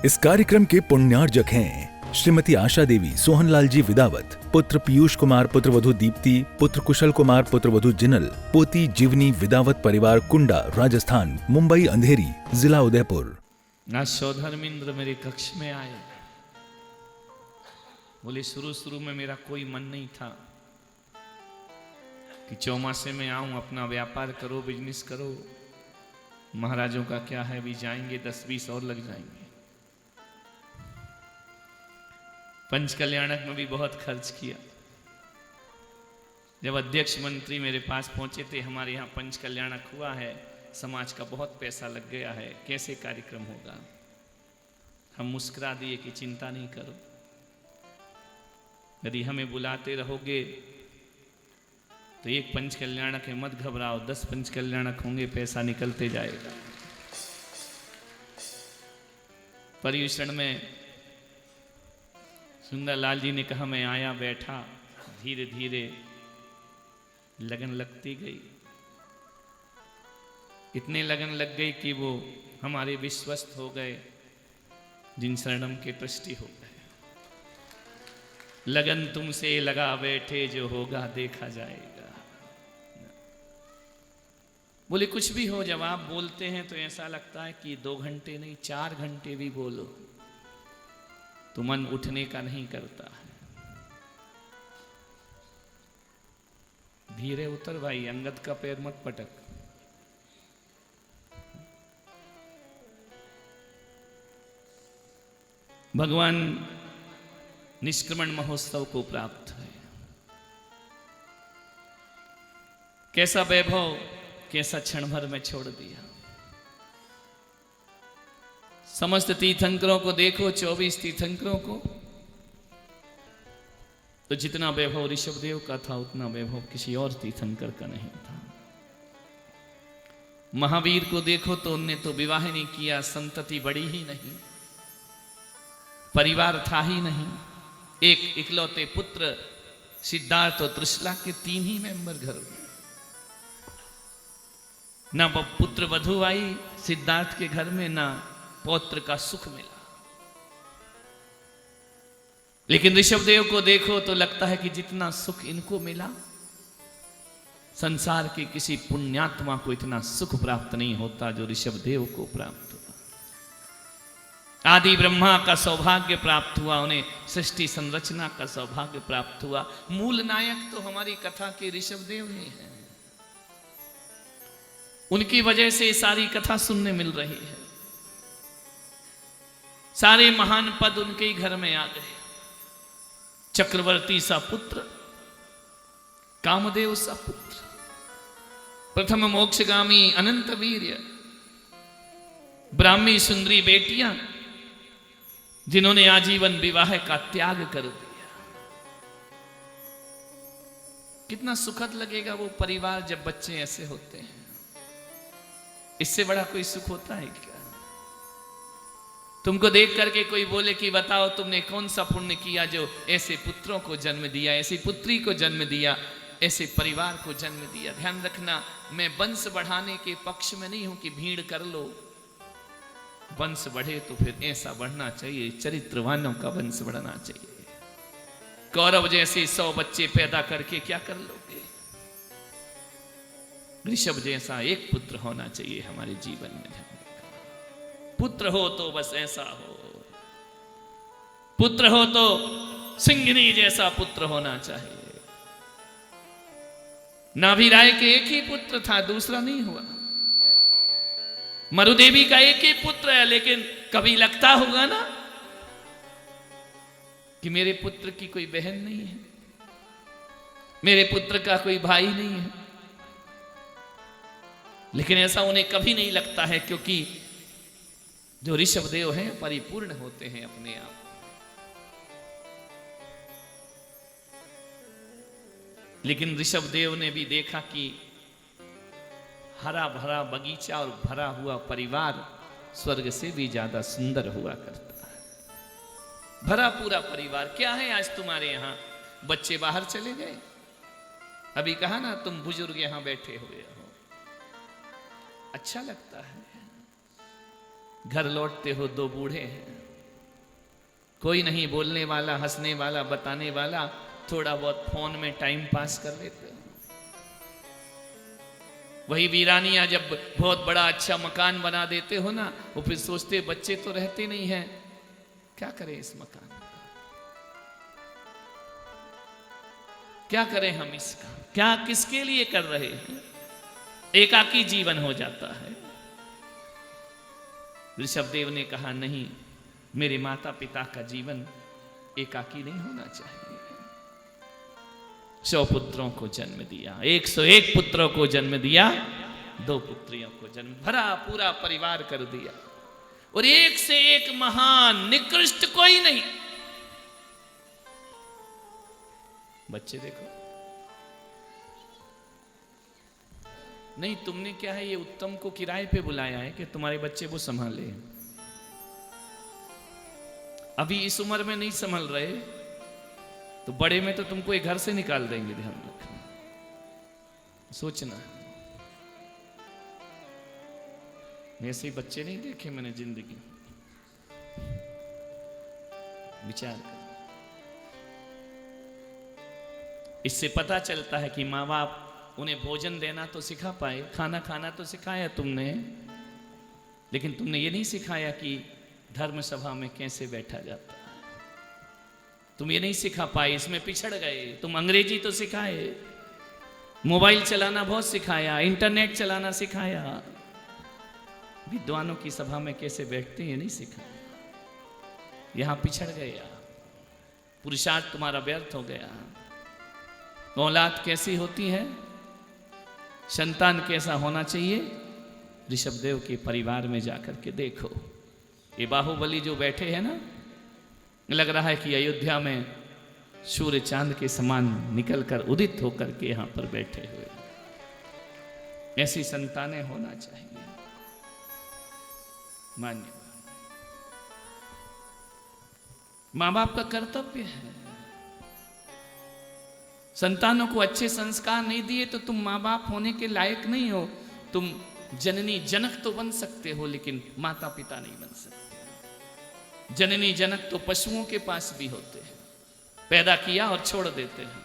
इस कार्यक्रम के पुण्यार्जक हैं श्रीमती आशा देवी, सोहनलाल जी विदावत, पुत्र पीयूष कुमार, पुत्रवधू दीप्ति, पुत्र कुशल कुमार, पुत्रवधू जिनल, पोती जीवनी विदावत, परिवार कुंडा, राजस्थान, मुंबई अंधेरी, जिला उदयपुर। आज सौधर्मेंद्र मेरे कक्ष में आए। बोले शुरू में मेरा कोई मन नहीं था कि चौमासे में आऊं, अपना व्यापार करो, बिजनेस करो। महाराजों का क्या है, भी जाएंगे 10-20 और लग जाएंगे। पंच कल्याणक में भी बहुत खर्च किया। जब अध्यक्ष मंत्री मेरे पास पहुंचे थे, हमारे यहाँ पंच कल्याणक हुआ है, समाज का बहुत पैसा लग गया है, कैसे कार्यक्रम होगा। हम मुस्कुरा दिए कि चिंता नहीं करो, यदि हमें बुलाते रहोगे तो एक पंच कल्याणक है, मत घबराओ, 10 पंच कल्याणक होंगे, पैसा निकलते जाएगा। पर्युषण में सुंदरलाल जी ने कहा, मैं आया, बैठा, धीरे धीरे लगन लगती गई। इतने लगन लग गई कि वो हमारे विश्वस्त हो गए, जिन शरणम के ट्रस्टी हो गए। लगन तुमसे लगा बैठे, जो होगा देखा जाएगा। बोले कुछ भी हो, जब आप बोलते हैं तो ऐसा लगता है कि 2 घंटे नहीं 4 घंटे भी बोलो तो मन उठने का नहीं करता है। धीरे उतर भाई, अंगद का पैर मत पटक। भगवान निष्क्रमण महोत्सव को प्राप्त है। कैसा वैभव, कैसा क्षण भर में छोड़ दिया। समस्त तीर्थंकरों को देखो, 24 तीर्थंकरों को, तो जितना वैभव ऋषभदेव का था उतना वैभव किसी और तीर्थंकर का नहीं था। महावीर को देखो तो उनने तो विवाह नहीं किया, संतति बड़ी ही नहीं, परिवार था ही नहीं। एक इकलौते पुत्र सिद्धार्थ और त्रिशला के 3 ही मेंबर घर में। ना पुत्र वधू आई सिद्धार्थ के घर में, ना पौत्र का सुख मिला। लेकिन ऋषभदेव को देखो तो लगता है कि जितना सुख इनको मिला, संसार के किसी पुण्यात्मा को इतना सुख प्राप्त नहीं होता जो ऋषभदेव को प्राप्त हुआ। आदि ब्रह्मा का सौभाग्य प्राप्त हुआ, उन्हें सृष्टि संरचना का सौभाग्य प्राप्त हुआ। मूल नायक तो हमारी कथा के ऋषभदेव ही हैं। उनकी वजह से सारी कथा सुनने मिल रही है। सारे महान पद उनके ही घर में आ गए। चक्रवर्ती सा पुत्र, कामदेव सा पुत्र, प्रथम मोक्षगामी अनंत वीर्य, ब्राह्मी सुंदरी बेटियां जिन्होंने आजीवन विवाह का त्याग कर दिया। कितना सुखद लगेगा वो परिवार जब बच्चे ऐसे होते हैं। इससे बड़ा कोई सुख होता है क्या? तुमको देख करके कोई बोले कि बताओ तुमने कौन सा पुण्य किया जो ऐसे पुत्रों को जन्म दिया, ऐसी पुत्री को जन्म दिया, ऐसे परिवार को जन्म दिया। ध्यान रखना, मैं वंश बढ़ाने के पक्ष में नहीं हूं कि भीड़ कर लो। वंश बढ़े तो फिर ऐसा बढ़ना चाहिए, चरित्रवानों का वंश बढ़ना चाहिए। कौरव जैसे 100 बच्चे पैदा करके क्या कर लोगे? ऋषभ जैसा एक पुत्र होना चाहिए हमारे जीवन में। पुत्र हो तो बस ऐसा हो, पुत्र हो तो सिंघनी जैसा पुत्र होना चाहिए। नाभिराय के एक ही पुत्र था, दूसरा नहीं हुआ। मरुदेवी का एक ही पुत्र है, लेकिन कभी लगता होगा ना कि मेरे पुत्र की कोई बहन नहीं है, मेरे पुत्र का कोई भाई नहीं है। लेकिन ऐसा उन्हें कभी नहीं लगता है, क्योंकि जो ऋषभदेव हैं परिपूर्ण होते हैं अपने आप। लेकिन ऋषभदेव ने भी देखा कि हरा भरा बगीचा और भरा हुआ परिवार स्वर्ग से भी ज्यादा सुंदर हुआ करता है। भरा पूरा परिवार। क्या है आज तुम्हारे यहां? बच्चे बाहर चले गए, अभी कहा ना तुम बुजुर्ग यहां बैठे हुए हो, अच्छा लगता है। घर लौटते हो 2 बूढ़े हैं, कोई नहीं बोलने वाला, हंसने वाला, बताने वाला, थोड़ा बहुत फोन में टाइम पास कर लेते हो। वही वीरानियां जब बहुत बड़ा अच्छा मकान बना देते हो ना, वो फिर सोचते बच्चे तो रहते नहीं हैं, क्या करें इस मकान का, क्या करें हम इसका, क्या किसके लिए कर रहे हैं। एकाकी जीवन हो जाता है। ऋषभदेव ने कहा नहीं, मेरे माता पिता का जीवन एकाकी नहीं होना चाहिए। 100 पुत्रों को जन्म दिया, 101 पुत्रों को जन्म दिया, 2 पुत्रियों को जन्म, भरा पूरा परिवार कर दिया। और एक से एक महान निकृष्ट कोई नहीं। बच्चे देखो, नहीं तुमने क्या है, ये उत्तम को किराए पे बुलाया है कि तुम्हारे बच्चे वो संभाले। अभी इस उम्र में नहीं संभल रहे तो बड़े में तो तुमको एक घर से निकाल देंगे, ध्यान रखना, सोचना। ऐसे बच्चे नहीं देखे मैंने जिंदगी, विचार कर। इससे पता चलता है कि माँ बाप उन्हें भोजन देना तो सिखा पाए, खाना खाना तो सिखाया तुमने, लेकिन तुमने ये नहीं सिखाया कि धर्म सभा में कैसे बैठा जाता है। तुम ये नहीं सिखा पाए, इसमें पिछड़ गए। तुम अंग्रेजी तो सिखाए, मोबाइल चलाना बहुत सिखाया, इंटरनेट चलाना सिखाया, विद्वानों की सभा में कैसे बैठते हैं ये नहीं सिखाया। यहां पिछड़ गया, पुरुषार्थ तुम्हारा व्यर्थ हो गया। औलाद कैसी होती है, संतान कैसा होना चाहिए, ऋषभदेव के परिवार में जाकर के देखो। ये बाहुबली जो बैठे हैं ना, लग रहा है कि अयोध्या में सूर्य चांद के समान निकलकर उदित होकर के यहां पर बैठे हुए। ऐसी संतानें होना चाहिए। मान्य मां बाप का कर्तव्य है। संतानों को अच्छे संस्कार नहीं दिए तो तुम मां बाप होने के लायक नहीं हो। तुम जननी जनक तो बन सकते हो, लेकिन माता पिता नहीं बन सकते। जननी जनक तो पशुओं के पास भी होते हैं, पैदा किया और छोड़ देते हैं।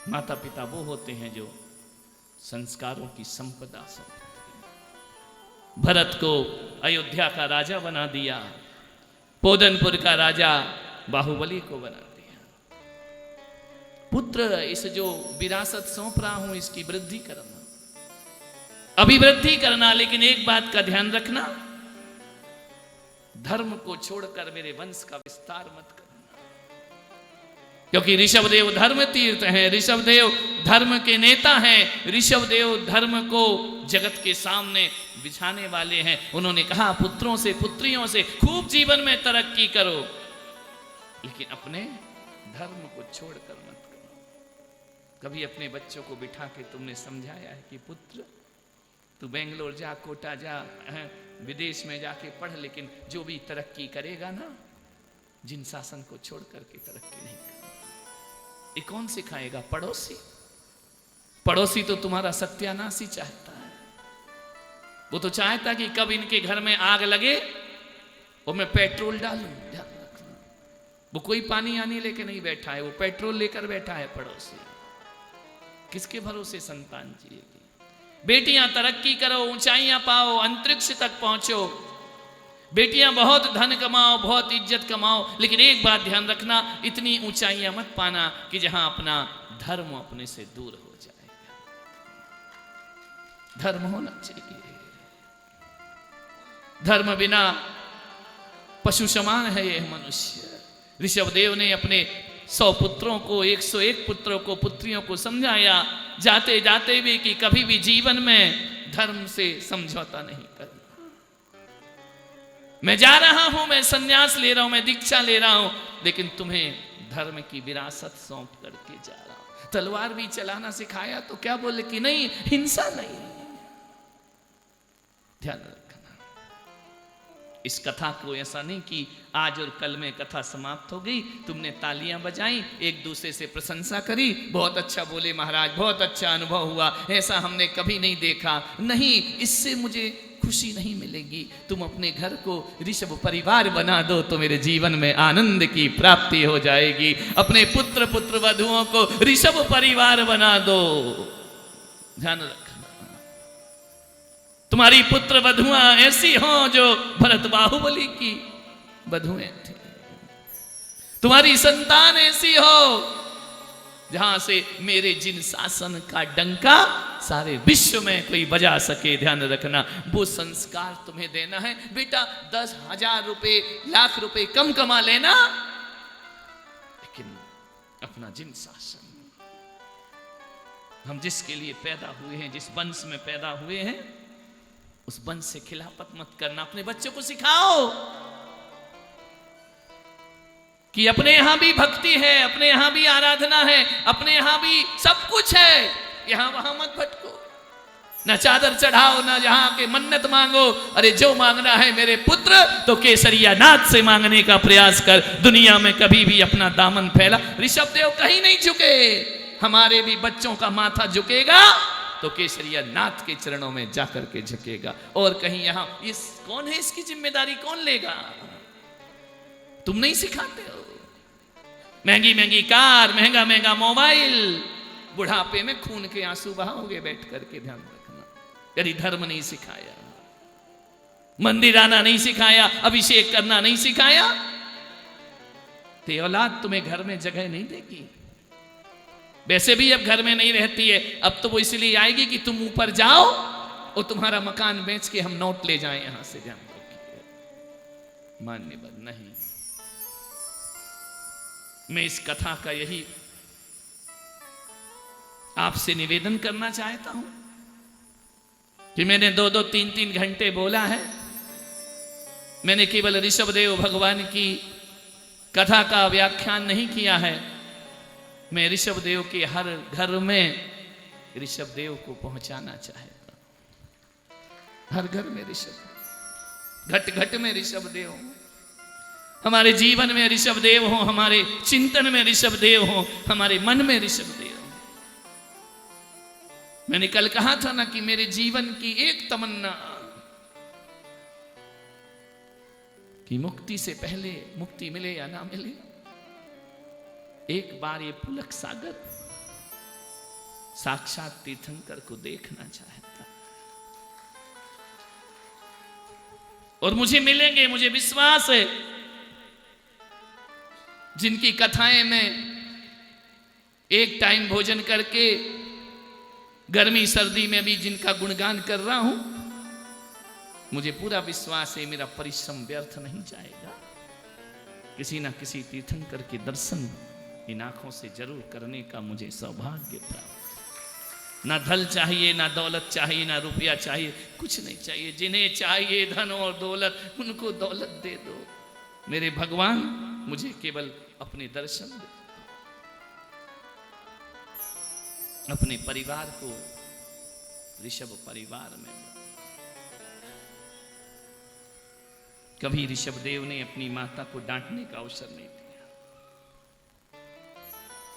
माता पिता वो होते हैं जो संस्कारों की संपदा सौंपते हैं। भरत को अयोध्या का राजा बना दिया, पोदनपुर का राजा बाहुबली को बना दिया। पुत्र, इस जो विरासत सौंप रहा हूं इसकी वृद्धि करना, अभिवृद्धि करना, लेकिन एक बात का ध्यान रखना, धर्म को छोड़कर मेरे वंश का विस्तार मत करना। क्योंकि ऋषभदेव धर्म तीर्थ हैं, ऋषभदेव धर्म के नेता हैं, ऋषभदेव धर्म को जगत के सामने बिछाने वाले हैं। उन्होंने कहा पुत्रों से पुत्रियों से खूब जीवन में तरक्की करो, लेकिन अपने धर्म को छोड़कर मत करो। कभी अपने बच्चों को बिठा के तुमने समझाया है कि पुत्र तू बेंगलोर जा, कोटा जा, विदेश में जाके पढ़, लेकिन जो भी तरक्की करेगा ना, जिन शासन को छोड़ करके तरक्की नहीं करेगा। ये कौन सिखाएगा? पड़ोसी। पड़ोसी तो तुम्हारा सत्यानाश ही चाहता है। वो तो चाहता कि कब इनके घर में आग लगे और मैं पेट्रोल डालूं। ध्यान रखना, वो कोई पानी आने लेके नहीं बैठा है, वो पेट्रोल लेकर बैठा है पड़ोसी। किसके भरोसे संतान जिएगी? बेटियां तरक्की करो, ऊंचाइयां पाओ, अंतरिक्ष तक पहुंचो। बेटियां बहुत धन कमाओ, बहुत इज्जत कमाओ, लेकिन एक बात ध्यान रखना, इतनी ऊंचाइयां मत पाना कि जहां अपना धर्म अपने से दूर हो जाएगा। धर्म होना चाहिए। धर्म बिना पशु समान है ये मनुष्य। ऋषभदेव ने अपने 100 पुत्रों को, 101 पुत्रों को, पुत्रियों को समझाया, जाते जाते भी कि कभी भी जीवन में धर्म से समझौता नहीं करना। मैं जा रहा हूं, मैं संन्यास ले रहा हूं, मैं दीक्षा ले रहा हूं, लेकिन तुम्हें धर्म की विरासत सौंप करके जा रहा हूं। तलवार भी चलाना सिखाया तो क्या बोले कि नहीं, हिंसा नहीं। ध्यान रखना। इस कथा को ऐसा नहीं कि आज और कल में कथा समाप्त हो गई, तुमने तालियां बजाई, एक दूसरे से प्रशंसा करी, बहुत अच्छा बोले महाराज, बहुत अच्छा अनुभव हुआ, ऐसा हमने कभी नहीं देखा। नहीं, इससे मुझे खुशी नहीं मिलेगी। तुम अपने घर को ऋषभ परिवार बना दो तो मेरे जीवन में आनंद की प्राप्ति हो जाएगी। अपने पुत्र पुत्र वधुओं को ऋषभ परिवार बना दो। ध्यान रखना, तुम्हारी पुत्र वधुआं ऐसी हो जो भरत बाहुबली की वधुएं थी। तुम्हारी संतान ऐसी हो जहां से मेरे जिन शासन का डंका सारे विश्व में कोई बजा सके। ध्यान रखना, वो संस्कार तुम्हें देना है। बेटा 10,000 रुपए, लाख रुपए कम कमा लेना, लेकिन अपना जिन शासन, हम जिसके लिए पैदा हुए हैं, जिस वंश में पैदा हुए हैं, उस वंश से खिलाफत मत करना। अपने बच्चों को सिखाओ कि अपने यहां भी भक्ति है, अपने यहां भी आराधना है, अपने यहां भी सब कुछ है, यहां वहां मत भटको। न चादर चढ़ाओ, न जहां के मन्नत मांगो। अरे जो मांगना है मेरे पुत्र तो केसरिया नाथ से मांगने का प्रयास कर। दुनिया में कभी भी अपना दामन फैला, ऋषभ देव कहीं नहीं झुके। हमारे भी बच्चों का माथा झुकेगा तो केसरिया नाथ के चरणों में जाकर के झुकेगा, और कहीं यहां इस कौन है, इसकी जिम्मेदारी कौन लेगा? तुम नहीं सिखाते हो। महंगी महंगी कार, महंगा महंगा मोबाइल, बुढ़ापे में खून के आंसू बहाओगे बैठ करके। ध्यान रखना, यदि धर्म नहीं सिखाया, मंदिर आना नहीं सिखाया, अभिषेक करना नहीं सिखाया, तो औलाद तुम्हें घर में जगह नहीं देगी। वैसे भी अब घर में नहीं रहती है, अब तो वो इसलिए आएगी कि तुम ऊपर जाओ और तुम्हारा मकान बेच के हम नोट ले जाएं यहां से। ध्यान रखिए, मान्यवर नहीं। मैं इस कथा का यही आपसे निवेदन करना चाहता हूं कि मैंने 2-2, 3-3 घंटे बोला है। मैंने केवल ऋषभदेव भगवान की कथा का व्याख्यान नहीं किया है। मैं ऋषभदेव के हर घर में ऋषभदेव को पहुंचाना चाहता हूं। हर घर में ऋषभ, घट घट में ऋषभदेव हो, हमारे जीवन में ऋषभदेव हो, हमारे चिंतन में ऋषभदेव हो, हमारे मन में ऋषभदेव हो। मैंने कल कहा था ना कि मेरे जीवन की एक तमन्ना कि मुक्ति से पहले, मुक्ति मिले या ना मिले, एक बार ये पुलक सागर साक्षात तीर्थंकर को देखना चाहता, और मुझे मिलेंगे, मुझे विश्वास है। जिनकी कथाएं मैं एक टाइम भोजन करके गर्मी सर्दी में भी जिनका गुणगान कर रहा हूं, मुझे पूरा विश्वास है मेरा परिश्रम व्यर्थ नहीं जाएगा। किसी ना किसी तीर्थंकर के दर्शन इन आंखों से जरूर करने का मुझे सौभाग्य प्राप्त। ना धन चाहिए, ना दौलत चाहिए, ना रुपया चाहिए, कुछ नहीं चाहिए। जिन्हें चाहिए धन और दौलत, उनको दौलत दे दो। मेरे भगवान, मुझे केवल अपने दर्शन दे, अपने परिवार को ऋषभ परिवार में। कभी ऋषभदेव ने अपनी माता को डांटने का अवसर नहीं दिया।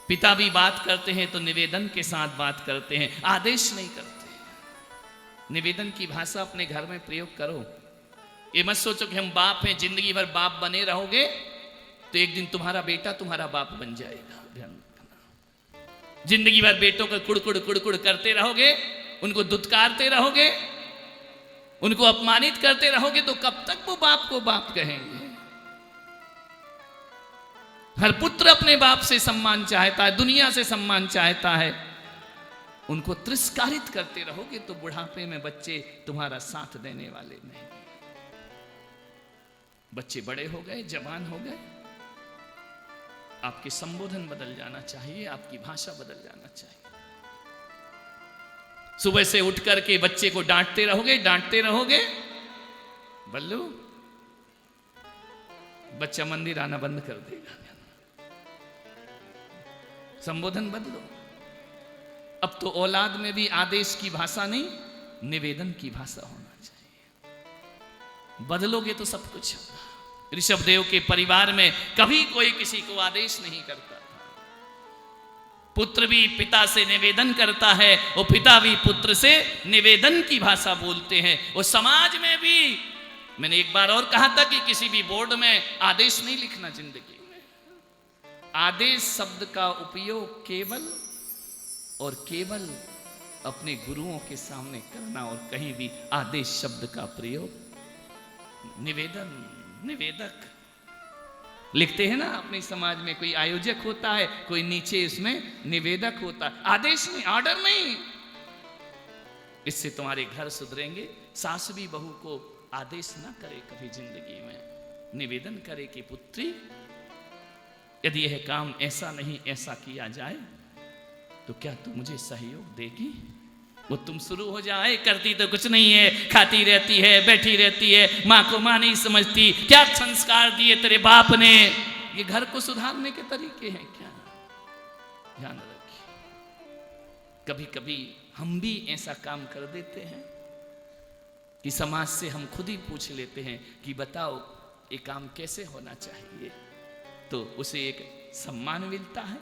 पिता भी बात करते हैं तो निवेदन के साथ बात करते हैं, आदेश नहीं करते। निवेदन की भाषा अपने घर में प्रयोग करो। ये मत सोचो कि हम बाप हैं, जिंदगी भर बाप बने रहोगे तो एक दिन तुम्हारा बेटा तुम्हारा बाप बन जाएगा। ध्यान रखना, जिंदगी भर बेटों को कुड़कुड़ कुड़कुड़ करते रहोगे, उनको दुत्कारते रहोगे, उनको अपमानित करते रहोगे, तो कब तक वो बाप को बाप कहेंगे? हर पुत्र अपने बाप से सम्मान चाहता है, दुनिया से सम्मान चाहता है। उनको तिरस्कारित करते रहोगे तो बुढ़ापे में बच्चे तुम्हारा साथ देने वाले नहीं। बच्चे बड़े हो गए, जवान हो गए, आपके संबोधन बदल जाना चाहिए, आपकी भाषा बदल जाना चाहिए। सुबह से उठ करके बच्चे को डांटते रहोगे, बल्लू, बच्चा मंदिर आना बंद कर देगा। संबोधन बदलो। अब तो औलाद में भी आदेश की भाषा नहीं, निवेदन की भाषा होना चाहिए। बदलोगे तो सब कुछ होगा। ऋषभदेव के परिवार में कभी कोई किसी को आदेश नहीं करता था। पुत्र भी पिता से निवेदन करता है और पिता भी पुत्र से निवेदन की भाषा बोलते हैं। और समाज में भी मैंने एक बार और कहा था कि किसी भी बोर्ड में आदेश नहीं लिखना जिंदगी में। आदेश शब्द का उपयोग केवल और केवल अपने गुरुओं के सामने करना, और कहीं भी आदेश शब्द का प्रयोग निवेदन, निवेदक लिखते हैं ना अपने समाज में। कोई आयोजक होता है, कोई नीचे इसमें निवेदक होता है। आदेश नहीं, ऑर्डर नहीं। इससे तुम्हारे घर सुधरेंगे। सास भी बहू को आदेश ना करे कभी जिंदगी में, निवेदन करे कि पुत्री यदि यह काम ऐसा नहीं ऐसा किया जाए तो क्या तू मुझे सहयोग देगी? वो तुम शुरू हो जाए, करती तो कुछ नहीं है, खाती रहती है, बैठी रहती है, माँ को माँ नहीं समझती, क्या संस्कार दिए तेरे बाप ने। ये घर को सुधारने के तरीके हैं क्या? ध्यान रखिए। कभी कभी हम भी ऐसा काम कर देते हैं कि समाज से हम खुद ही पूछ लेते हैं कि बताओ ये काम कैसे होना चाहिए, तो उसे एक सम्मान मिलता है,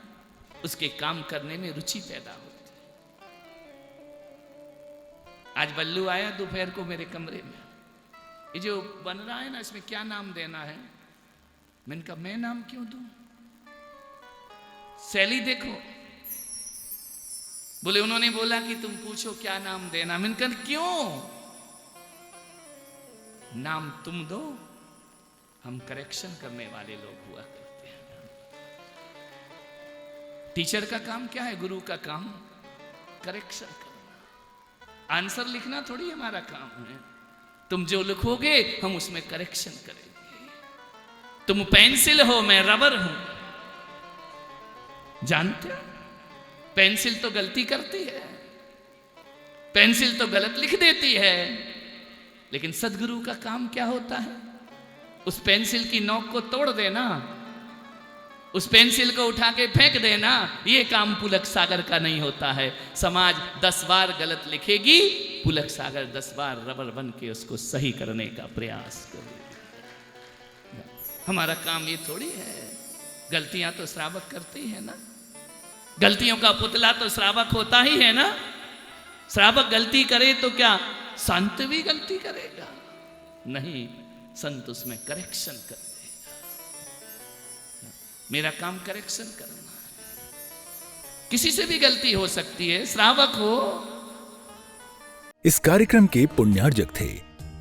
उसके काम करने में रुचि पैदा होती है। आज बल्लू आया दोपहर को मेरे कमरे में, ये जो बन रहा है ना इसमें क्या नाम देना है? मैंने कहा मैं नाम क्यों दूं? शैली देखो। बोले उन्होंने बोला कि तुम पूछो क्या नाम देना। मैंने कहा क्यों? नाम तुम दो, हम करेक्शन करने वाले लोग हुआ करते हैं। टीचर का काम क्या है? गुरु का काम करेक्शन करना। आंसर लिखना थोड़ी हमारा काम है। तुम जो लिखोगे हम उसमें करेक्शन करेंगे। तुम पेंसिल हो, मैं रबर हूं। जानते हो पेंसिल तो गलती करती है, पेंसिल तो गलत लिख देती है, लेकिन सदगुरु का काम क्या होता है? उस पेंसिल की नोक को तोड़ देना, उस पेंसिल को उठा के फेंक देना। ये काम पुलक सागर का नहीं होता है। समाज 10 बार गलत लिखेगी, पुलक सागर 10 बार रबर बन के उसको सही करने का प्रयास करेगी। हमारा काम ये थोड़ी है। गलतियां तो श्रावक करते ही है ना। गलतियों का पुतला तो श्रावक होता ही है ना। श्रावक गलती करे तो क्या संत भी गलती करेगा? नहीं, संत उसमें करेक्शन कर देगा। मेरा काम करेक्शन करना है। किसी से भी गलती हो सकती है, श्रावक हो। इस कार्यक्रम के पुण्यार्जक थे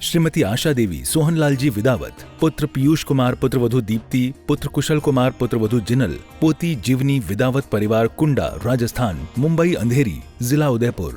श्रीमती आशा देवी सोहनलाल जी विदावत, पुत्र पीयूष कुमार, पुत्रवधू दीप्ति, पुत्र कुशल कुमार, पुत्रवधू जिनल, पोती जीवनी विदावत परिवार कुंडा, राजस्थान, मुंबई अंधेरी, जिला उदयपुर।